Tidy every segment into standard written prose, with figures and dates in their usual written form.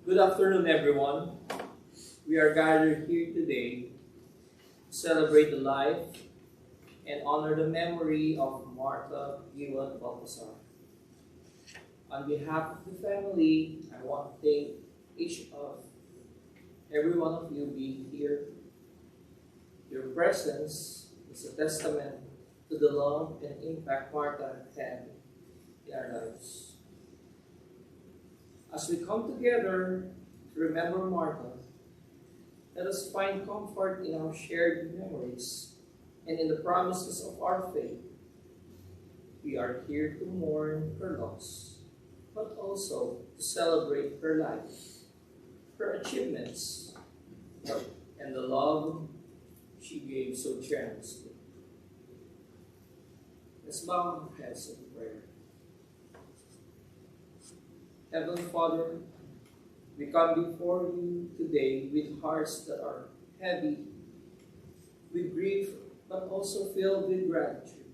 Good afternoon, everyone. We are gathered here today to celebrate the life and honor the memory of Martha Giwan Balthasar. On behalf of the family, I want to thank every one of you being here. Your presence is a testament to the love and impact Martha had in our lives. As we come together to remember Martha, let us find comfort in our shared memories and in the promises of our faith. We are here to mourn her loss, but also to celebrate her life, her achievements, and the love she gave so generously. Let's bow our heads in prayer. Heavenly Father, we come before you today with hearts that are heavy with grief, but also filled with gratitude.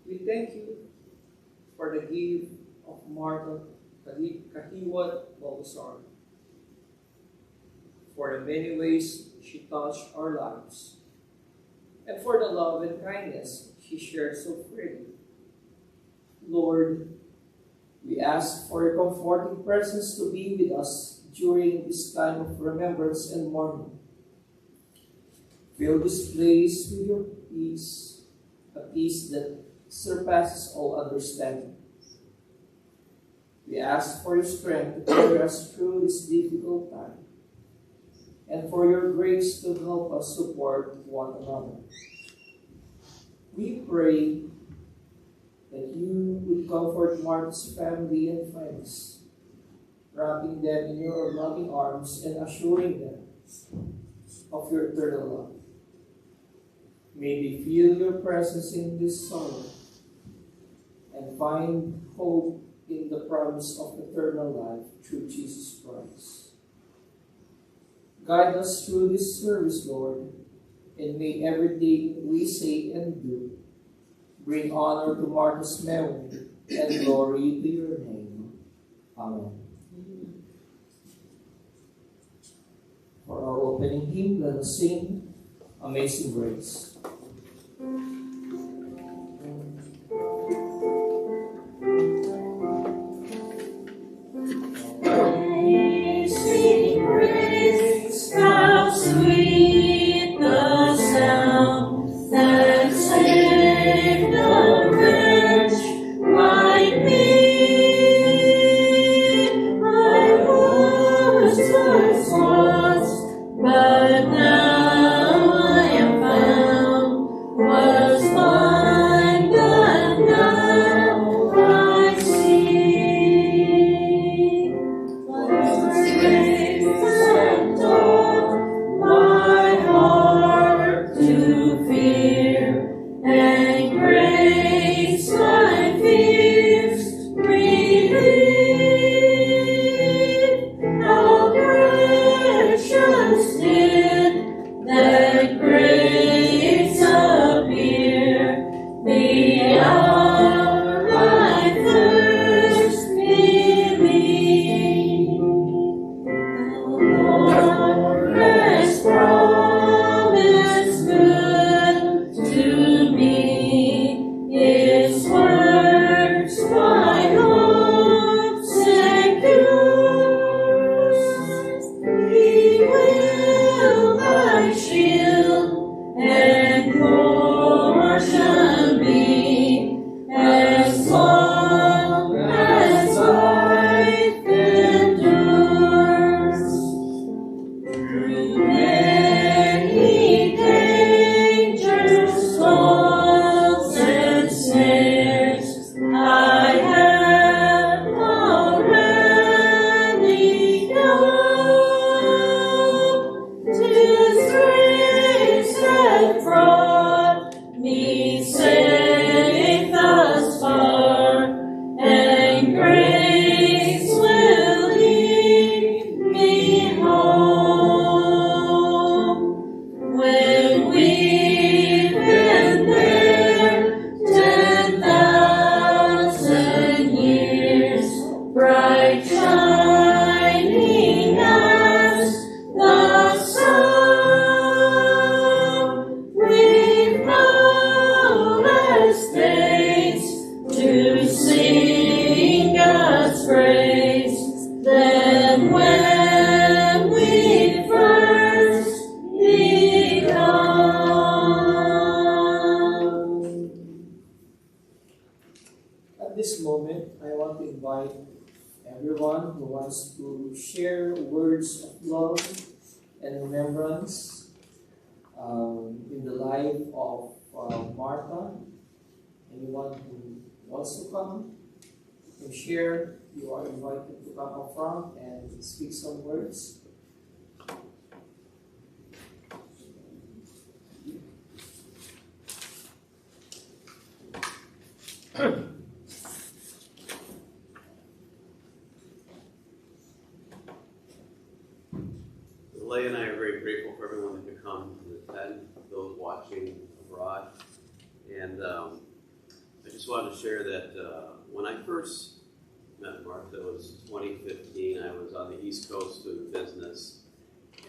We thank you for the gift of Martha Kahiwat Balthasar, for the many ways she touched our lives, and for the love and kindness she shared so freely. Lord, we ask for your comforting presence to be with us during this time of remembrance and mourning. Fill this place with your peace, a peace that surpasses all understanding. We ask for your strength to carry us through this difficult time, and for your grace to help us support one another. We pray that you would comfort Martha's family and friends, wrapping them in your loving arms and assuring them of your eternal love. May they feel your presence in this sorrow and find hope in the promise of eternal life through Jesus Christ. Guide us through this service, Lord, and may everything we say and do bring honor to Martha's memory and glory to your name. Amen. For our opening hymn, let us sing Amazing Grace. Amazing grace, how sweet the sound that saved a wretch like me. I was once lost, but now I am found. Was blind, but now I see. Was grace that taught my heart to fear, and grace my fears relieved. How precious did that grace appear the hour I first believed. The Lord has promised good to me. His word At this moment, I want to invite everyone who wants to share words of love and remembrance in the life of Martha. Anyone who wants to come and share, you are invited to come up front and speak some words. Leigh and I are very grateful for everyone that could come and attend, those watching abroad. And I just wanted to share that when I first met Martha, it was 2015. I was on the East Coast doing business.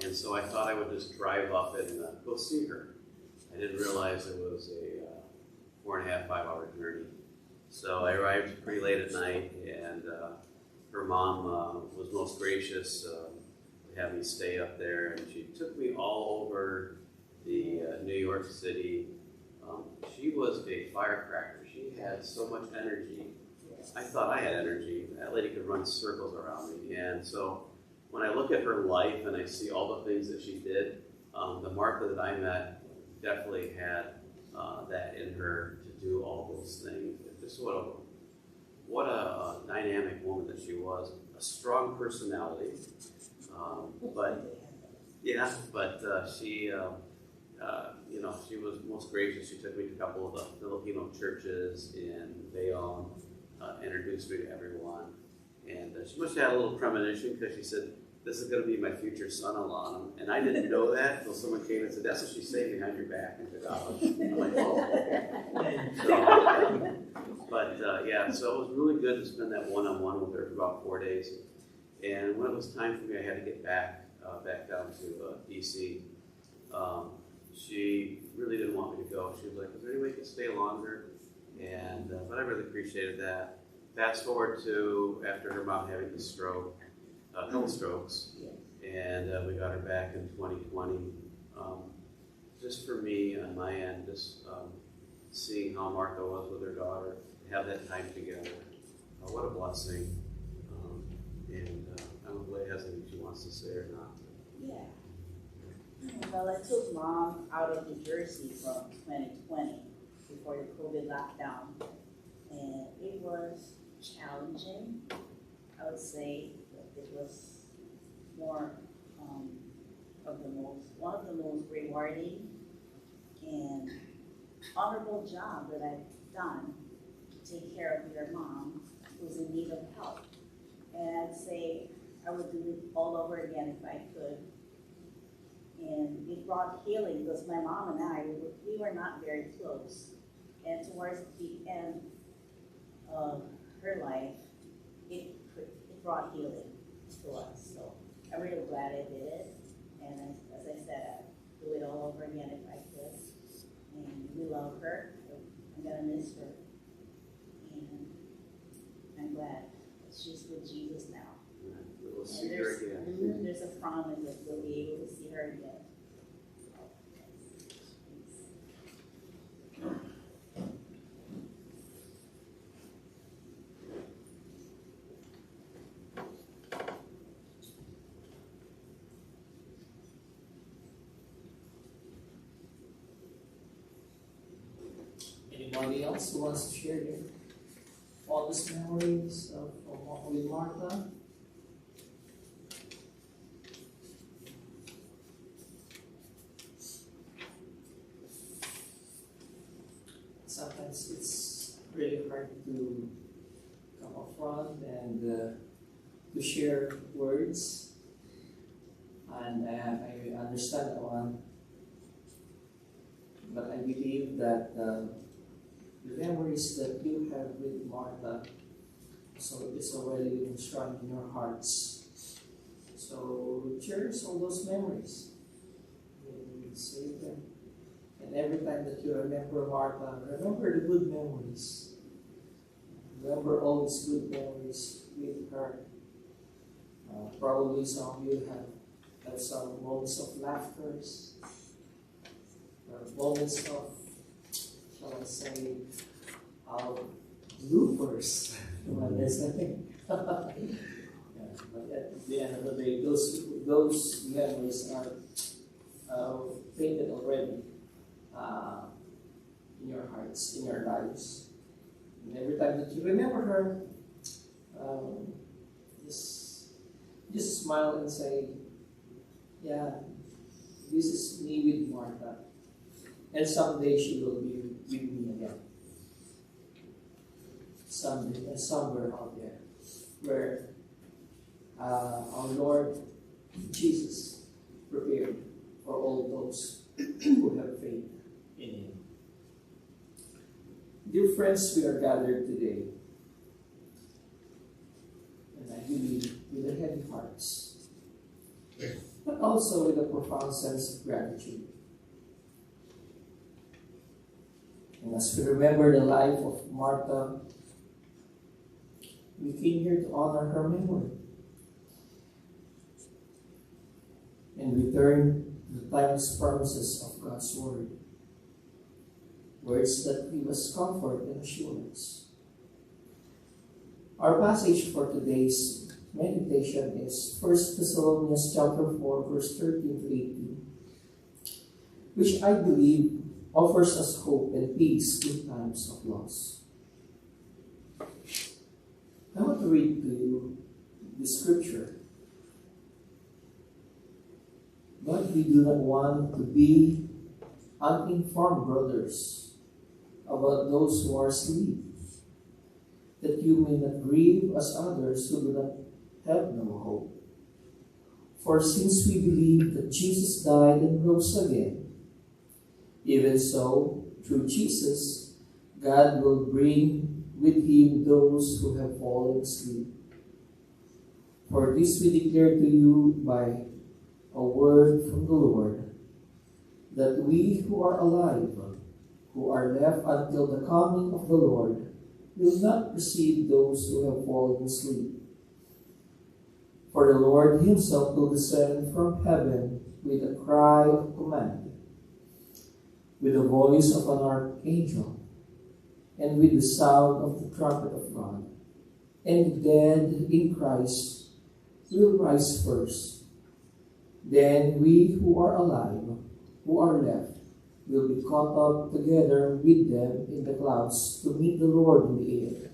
And so I thought I would just drive up and go see her. I didn't realize it was a 4.5, 5 hour journey. So I arrived pretty late at night, and her mom was most gracious to have me stay up there, and she took me all over the New York City. She was a firecracker. She had so much energy. I thought I had energy. That lady could run circles around me. And so when I look at her life and I see all the things that she did, the Martha that I met definitely had that in her to do all those things. Just what a dynamic woman that she was. A strong personality. She was most gracious. She took me to a couple of the Filipino churches in Bayonne, introduced me to everyone. And she must have had a little premonition, because she said, "This is going to be my future son-in-law." And I didn't know that until someone came and said, "That's what she's saying behind your back." And said, "Oh." I'm like, "Oh." So it was really good to spend that one-on-one with her for about 4 days. And when it was time for me, I had to get back down to D.C. She really didn't want me to go. She was like, "Is there any way you can stay longer?" But I really appreciated that. Fast forward to after her mom having the stroke, couple strokes, and we got her back in 2020. Just for me, on my end, just seeing how Martha was with her daughter, have that time together. What a blessing. I don't know if Leigh has anything she wants to say or not. Yeah. Well, I took Mom out of New Jersey from 2020 before the COVID lockdown, and it was challenging. I would say that it was one of the most rewarding and honorable job that I've done to take care of your mom who's in need of help. And I'd say I would do it all over again if I could. And it brought healing, because my mom and I, we were not very close. And towards the end of her life, it brought healing to us. So I'm really glad I did it. And as I said, I'd do it all over again if I could. And we love her. I'm going to miss her. And I'm glad that she's with Jesus now. We'll see her again. There's a promise that we'll be able to see her again. Anybody else who wants to share their fondest memories with Martha? Sometimes it's really hard to come up front and to share words, and I understand that one, but I believe that the memories that you have with Martha, so it's already enshrined in your hearts. So cherish all those memories. Save them. And every time that you remember Martha, remember the good memories. Remember all these good memories with her. Probably some of you have some moments of laughter, or moments of, shall I say, bloopers. Well, there's nothing. Yeah, but at the end of the day, those memories are painted already in your hearts, in your lives. And every time that you remember her, just smile and say, yeah, this is me with Martha. And someday she will be with me again. Someday, and somewhere out there, where our Lord Jesus prepared for all those who have faith in Him. Dear friends, we are gathered today, and I believe with a heavy hearts, but also with a profound sense of gratitude. And as we remember the life of Martha, we came here to honor her memory and return the timeless promises of God's Word, words that give us comfort and assurance. Our passage for today's meditation is 1 Thessalonians chapter 4, verse 13 to 18, which I believe offers us hope and peace in times of loss. I want to read to you the scripture. But we do not want to be uninformed brothers about those who are asleep, that you may not grieve as others who do not have no hope. For since we believe that Jesus died and rose again, even so, through Jesus, God will bring with Him those who have fallen asleep. For this we declare to you by a word from the Lord, that we who are alive, who are left until the coming of the Lord, will not precede those who have fallen asleep. For the Lord Himself will descend from heaven with a cry of command, with the voice of an archangel, and with the sound of the trumpet of God. And the dead in Christ will rise first. Then we who are alive, who are left, will be caught up together with them in the clouds to meet the Lord in the air.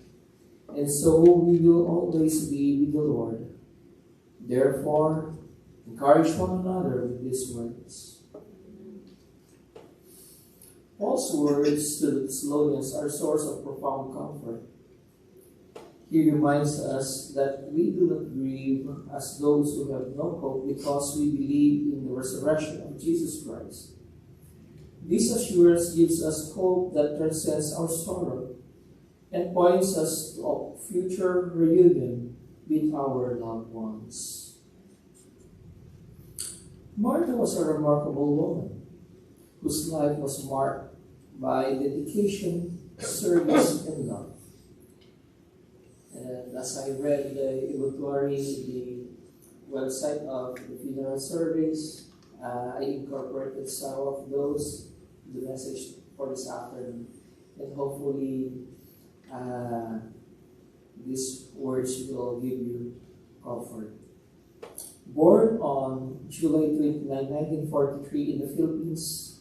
And so we will always be with the Lord. Therefore, encourage one another with these words. Paul's words to the Thessalonians are a source of profound comfort. He reminds us that we do not grieve as those who have no hope because we believe in the resurrection of Jesus Christ. This assurance gives us hope that transcends our sorrow and points us to a future reunion with our loved ones. Martha was a remarkable woman whose life was marked by dedication, service, and love. And as I read the obituary, the website of the funeral service, I incorporated some of those in the message for this afternoon. And hopefully, these words will give you comfort. Born on July 29, 1943 in the Philippines,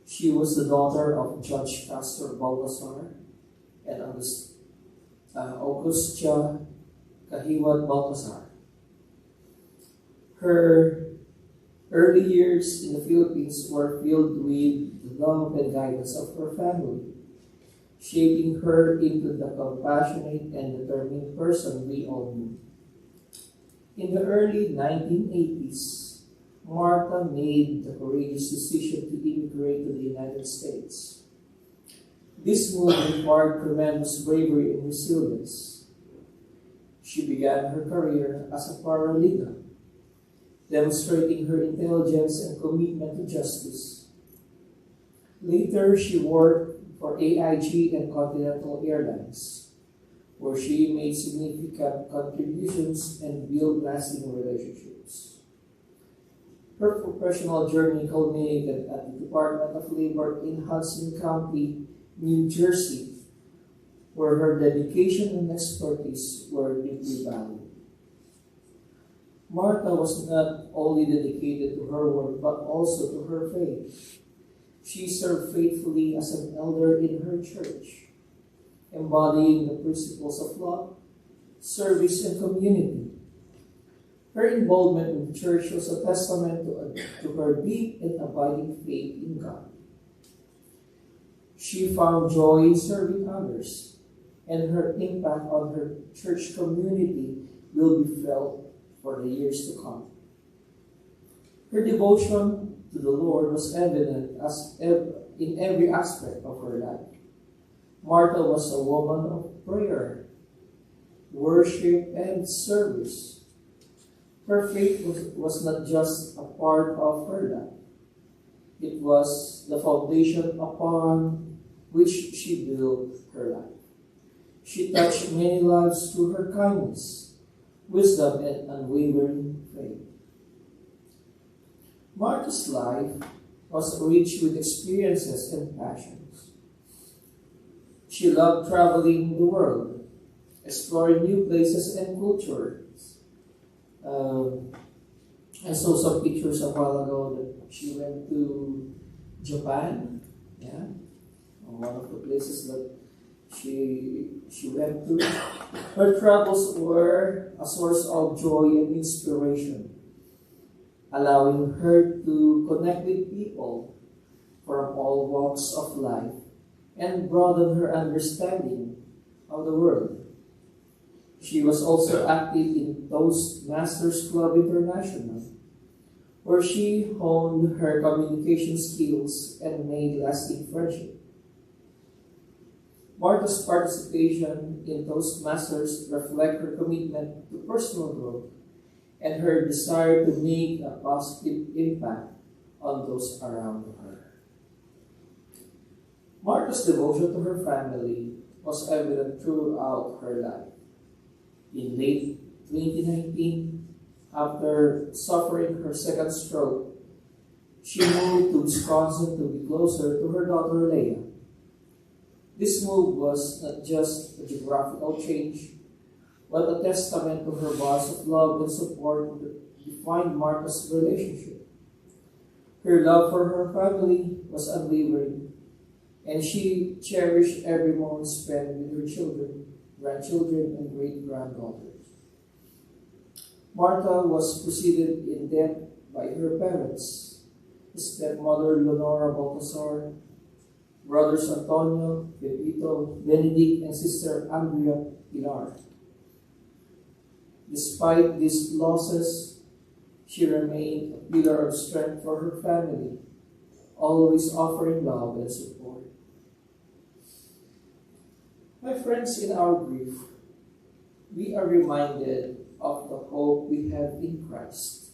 she was the daughter of Judge Pastor Baltasar and Augustia Kahiwat Baltasar. Her early years in the Philippines were filled with the love and guidance of her family, shaping her into the compassionate and determined person we all knew. In the early 1980s, Martha made the courageous decision to immigrate to the United States. This move required tremendous bravery and resilience. She began her career as a paralegal, demonstrating her intelligence and commitment to justice. Later, she worked for AIG and Continental Airlines, where she made significant contributions and built lasting relationships. Her professional journey culminated at the Department of Labor in Hudson County, New Jersey, where her dedication and expertise were deeply valued. Martha was not only dedicated to her work but also to her faith. She served faithfully as an elder in her church, embodying the principles of love, service, and community. Her involvement in the church was a testament to her deep and abiding faith in God. She found joy in serving others, and her impact on her church community will be felt for the years to come. Her devotion to the Lord was evident in every aspect of her life. Martha was a woman of prayer, worship, and service. Her faith was not just a part of her life. It was the foundation upon which she built her life. She touched many lives through her kindness, wisdom, and unwavering faith. Martha's life was rich with experiences and passions. She loved traveling the world, exploring new places and cultures. I saw some pictures a while ago that she went to Japan. Yeah, one of the places that she went to. Her travels were a source of joy and inspiration, allowing her to connect with people from all walks of life and broaden her understanding of the world. She was also active in Toastmasters Club International, where she honed her communication skills and made lasting friendship. Martha's participation in Toastmasters reflect her commitment to personal growth and her desire to make a positive impact on those around her. Martha's devotion to her family was evident throughout her life. In late 2019, after suffering her second stroke, she moved to Wisconsin to be closer to her daughter Leah. This move was not just a geographical change, but a testament to her vows of love and support that defined Martha's relationship. Her love for her family was unwavering, and she cherished every moment spent with her children, grandchildren, and great-granddaughters. Martha was preceded in death by her parents, his stepmother Leonora Baltasar, brothers Antonio, Pepito, Benedict, and sister Andrea Pilar. Despite these losses, she remained a pillar of strength for her family, always offering love and support. My friends, in our grief, we are reminded of the hope we have in Christ.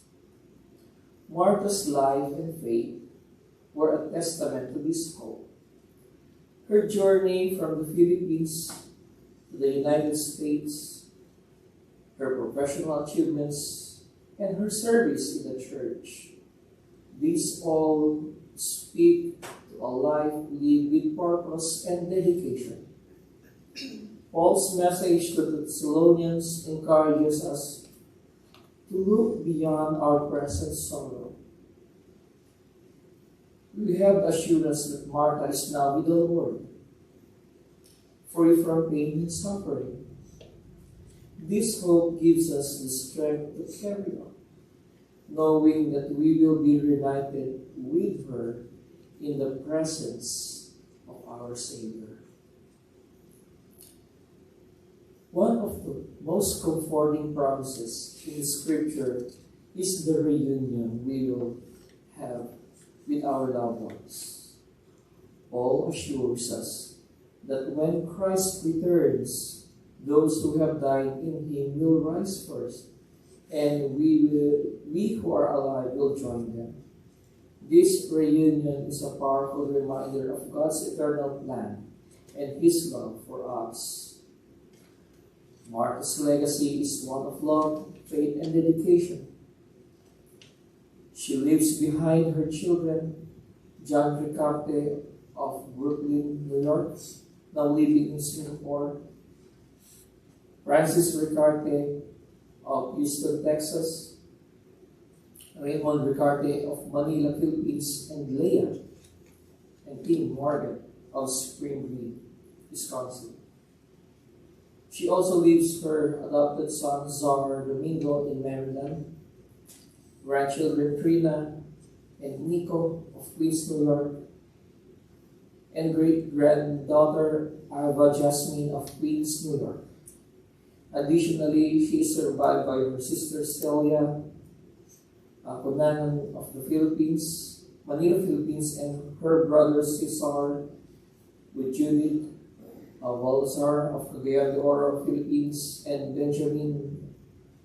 Martha's life and faith were a testament to this hope. Her journey from the Philippines to the United States, her professional achievements, and her service in the church, these all speak to a life lived with purpose and dedication. Paul's message to the Thessalonians encourages us to look beyond our present sorrow. We have assurance that Martha is now with the Lord, free from pain and suffering. This hope gives us the strength to carry on, knowing that we will be reunited with her in the presence of our Savior. One of the most comforting promises in the Scripture is the reunion we will have with our loved ones. Paul assures us that when Christ returns, those who have died in him will rise first, and we who are alive will join them. This reunion is a powerful reminder of God's eternal plan and his love for us. Martha's legacy is one of love, faith, and dedication. She leaves behind her children, John Ricarte of Brooklyn, New York, now living in Singapore. Francis Ricarte of Houston, Texas. Raymond Ricarte of Manila, Philippines, and Leah and Tim Morgan of Spring Green, Wisconsin. She also leaves her adopted son, Zar Domingo, in Maryland, grandchildren Trina and Nico of Queens, New York, and great-granddaughter Ava Jasmine of Queens, New York. Additionally, she is survived by her sister Celia Conanan of the Philippines, Manila, Philippines, and her brother Cesar with Judith Baltasar of Cagayan de Oro, Philippines, and Benjamin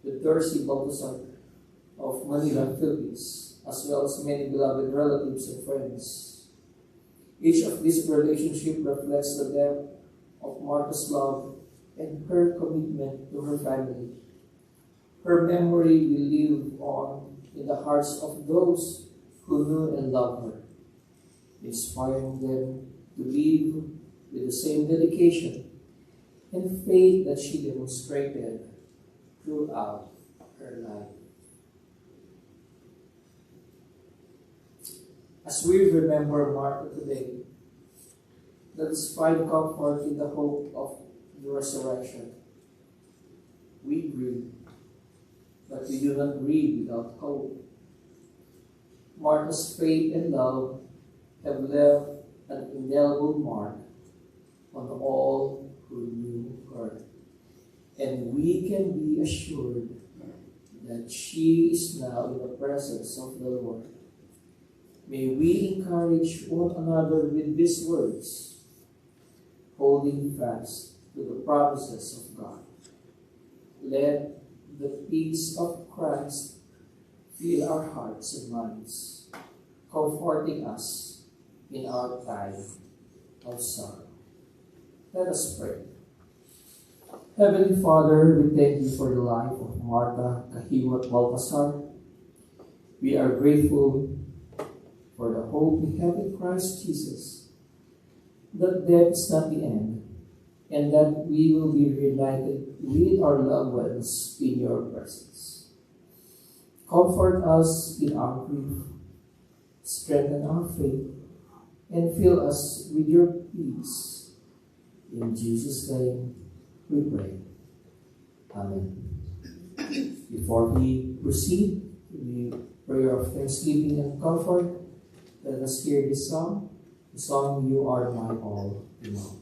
the Dorsey Baltasar of Manila, Philippines, as well as many beloved relatives and friends. Each of these relationships reflects the depth of Martha's love and her commitment to her family. Her memory will live on in the hearts of those who knew and loved her, inspiring them to live with the same dedication and faith that she demonstrated throughout her life. As we remember Martha today, let us find comfort in the hope of the resurrection. We grieve, but we do not grieve without hope. Martha's faith and love have left an indelible mark on all who knew her, and we can be assured that she is now in the presence of the Lord. May we encourage one another with these words, holding fast to the promises of God. Let the peace of Christ fill our hearts and minds, comforting us in our time of sorrow. Let us pray. Heavenly Father, we thank you for the life of Martha Kahiwat Baltasar. We are grateful for the hope we have in Christ Jesus, that death is not the end, and that we will be reunited with our loved ones in your presence. Comfort us in our grief, strengthen our faith, and fill us with your peace. In Jesus' name we pray. Amen. Before we proceed to the prayer of thanksgiving and comfort, let us hear this song, the song You Are My All in All.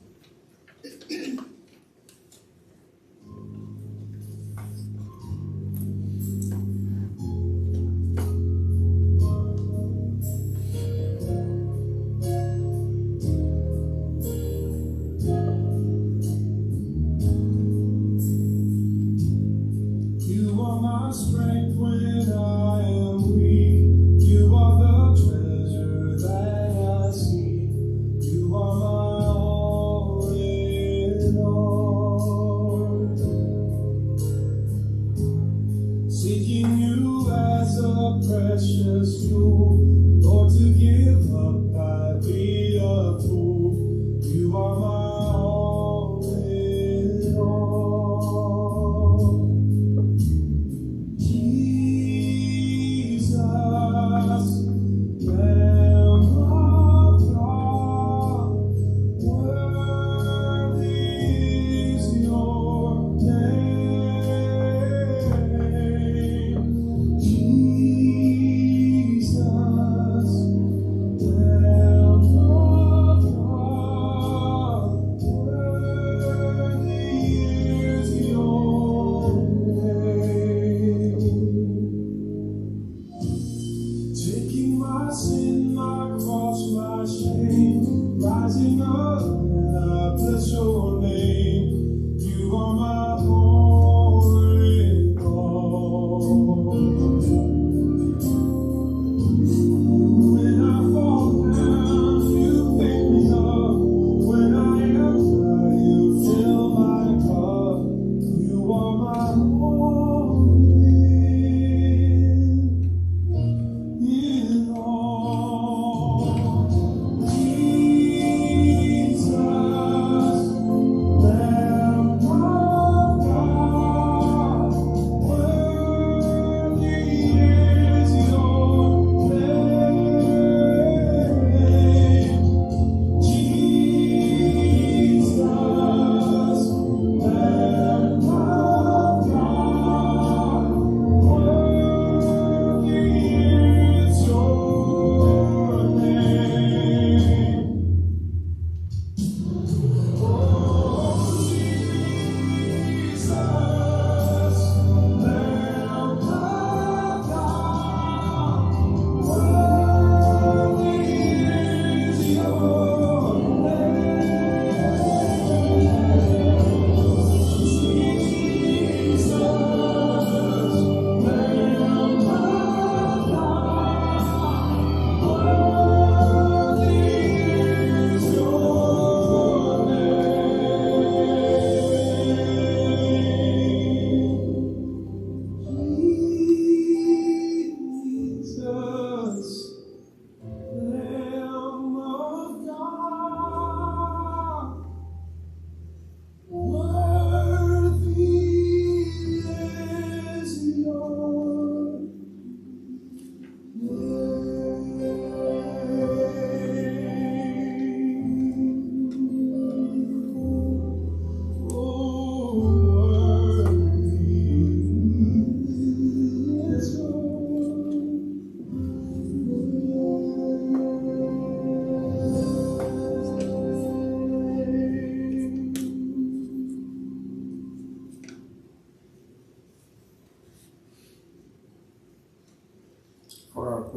You are my strength when I am weak. You are the treasure that I seek. You are my all.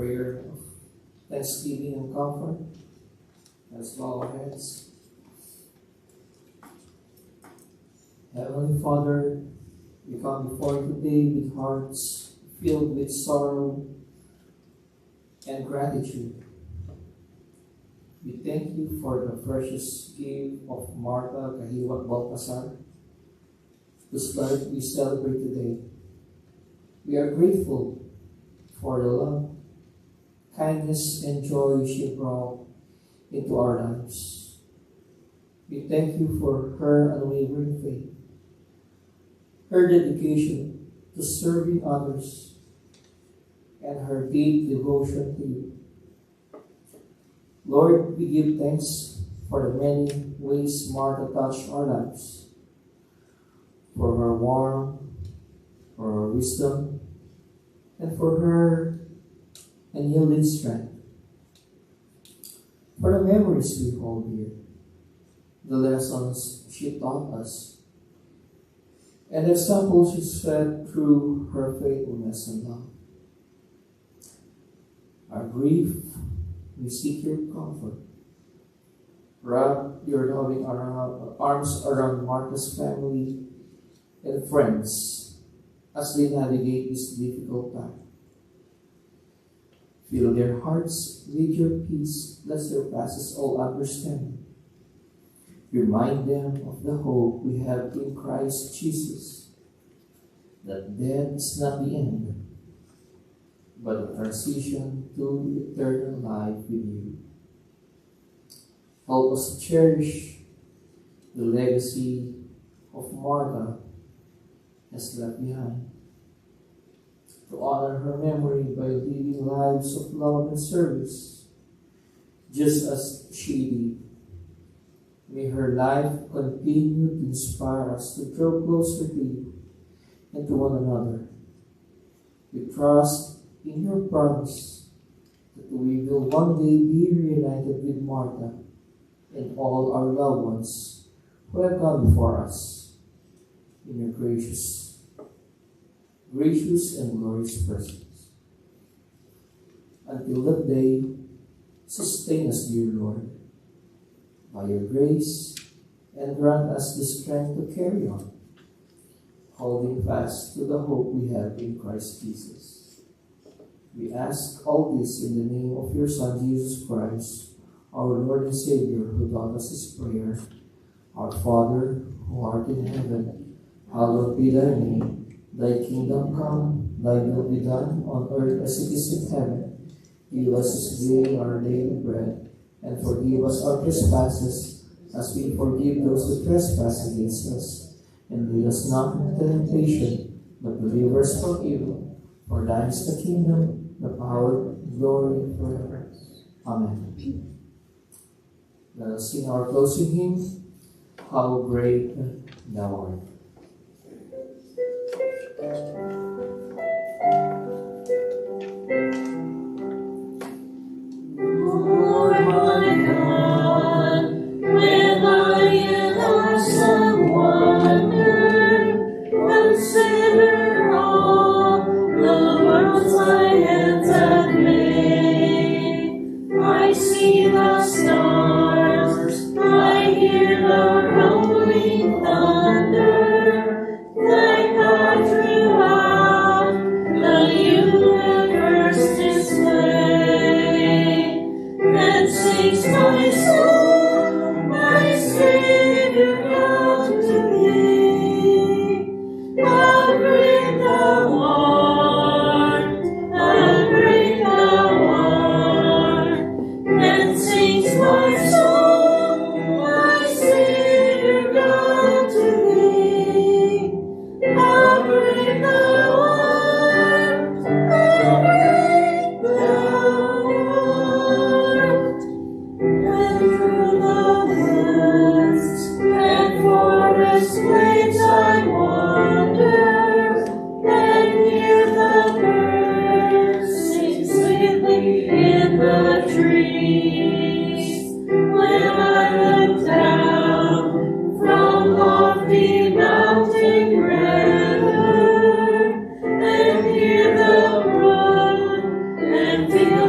prayer of thanksgiving and comfort. Let's bow our heads. Heavenly Father, we come before you today with hearts filled with sorrow and gratitude. We thank you for the precious gift of Martha Kahiwat Baltasar, whose life we celebrate today. We are grateful for the love, kindness, and joy she brought into our lives. We thank you for her unwavering faith, her dedication to serving others, and her deep devotion to you. Lord, we give thanks for the many ways Martha touched our lives, for her warmth, for her wisdom, and for her unyielding strength. For the memories we hold here, the lessons she taught us, and the examples she set through her faithfulness and love. Our grief, we seek your comfort. Wrap your loving arms around Martha's family and friends as they navigate this difficult time. Fill their hearts with your peace that surpasses all understanding. Remind them of the hope we have in Christ Jesus, that death is not the end, but a transition to eternal life with you. Help us cherish the legacy of Martha has left behind, to honor her memory by living lives of love and service, just as she did. May her life continue to inspire us to draw closer to you and to one another. We trust in your promise that we will one day be reunited with Martha and all our loved ones who have gone before us in your gracious and glorious presence. Until that day, sustain us, dear Lord, by your grace, and grant us the strength to carry on, holding fast to the hope we have in Christ Jesus. We ask all this in the name of your Son, Jesus Christ, our Lord and Savior, who taught us his prayer. Our Father, who art in heaven, hallowed be thy name. Thy kingdom come, thy will be done on earth as it is in heaven. Give us this day our daily bread, and forgive us our trespasses, as we forgive those who trespass against us. And lead us not into temptation, but deliver us from evil. For thine is the kingdom, the power, and glory forever. Amen. Let us sing our closing hymn, How Great Thou Art. Lord my God, when I in awesome wonder consider all the worlds thy hands have made, I see the stars, I hear the rolling thunder, thy God throughout the universe display. Then sings my soul, my Savior, unto thee. How great thou art, how great thou art. Then sings my soul, my Savior, unto thee. How great thou art, how great thou art. And through the woods and forest glades I wander, and hear the birds sing sweetly in the trees. When I look down from lofty mountain grandeur, and hear the brook and feel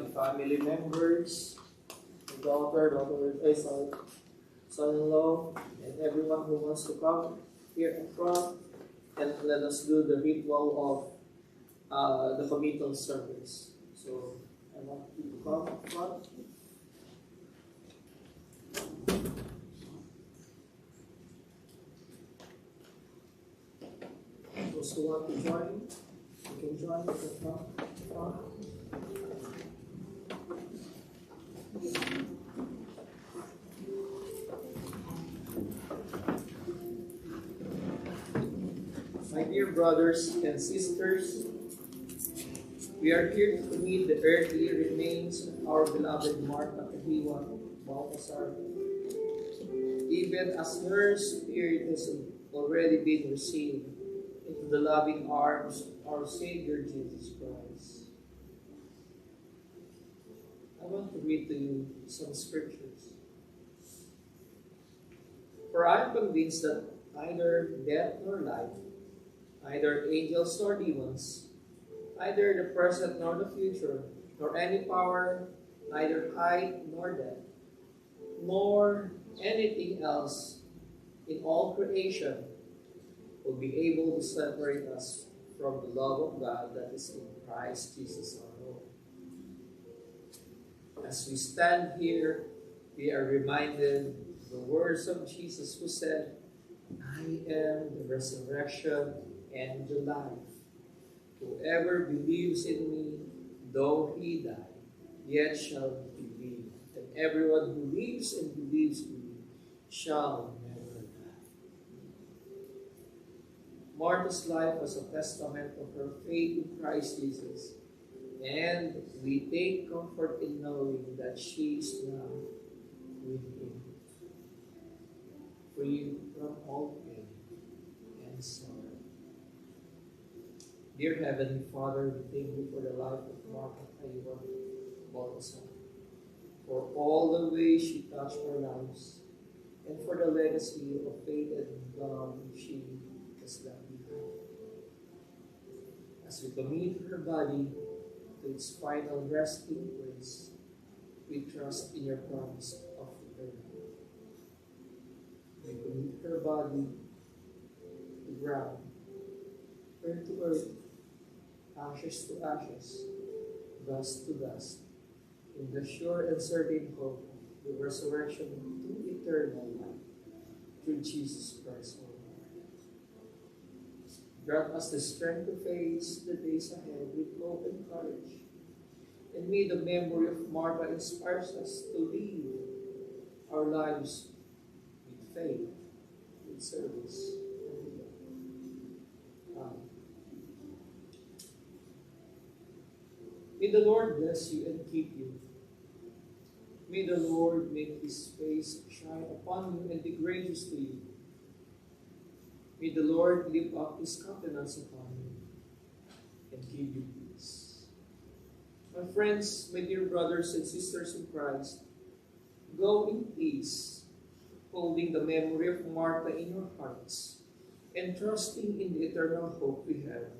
my family members, my daughter, son-in-law, and everyone who wants to come here in front, and let us do the ritual of the committal service. So I want you to come in front. Those who want to join, you can join at the front. My dear brothers and sisters, we are here to commit the earthly remains of our beloved Martha Kahiwa Balthasar. Even as her spirit has already been received into the loving arms of our Savior Jesus Christ. I want to read to you some scriptures. For I am convinced that neither death nor life, neither angels nor demons, neither the present nor the future, nor any power, neither height nor depth, nor anything else in all creation will be able to separate us from the love of God that is in Christ Jesus our Lord. As we stand here, we are reminded of the words of Jesus who said, I am the resurrection and the life. Whoever believes in me, though he die, yet shall he live. And everyone who lives and believes in me shall never die. Martha's life was a testament of her faith in Christ Jesus. And we take comfort in knowing that she is now with him, free from all pain and sorrow. Dear Heavenly Father, we thank you for the life of Martha Kahiwa Balthasar, for all the ways she touched our lives, and for the legacy of faith and love she has left behind. As we commit her body to its final resting place, we trust in your promise of eternity. We commit her body to ground, earth to earth, ashes to ashes, dust to dust, in the sure and certain hope of the resurrection to eternal life through Jesus Christ our Lord. Grant us the strength to face the days ahead with hope and courage, and may the memory of Martha inspires us to live our lives with faith, with service, and with love. Amen. May the Lord bless you and keep you. May the Lord make his face shine upon you and be gracious to you. May the Lord lift up his countenance upon you and give you peace. My friends, my dear brothers and sisters in Christ, go in peace, holding the memory of Martha in your hearts and trusting in the eternal hope we have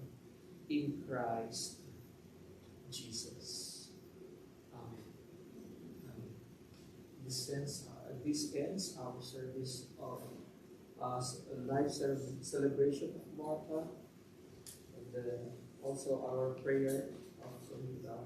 in Christ Jesus. Amen. Amen. This ends our service of life celebration of Martha, and also our prayer of communion.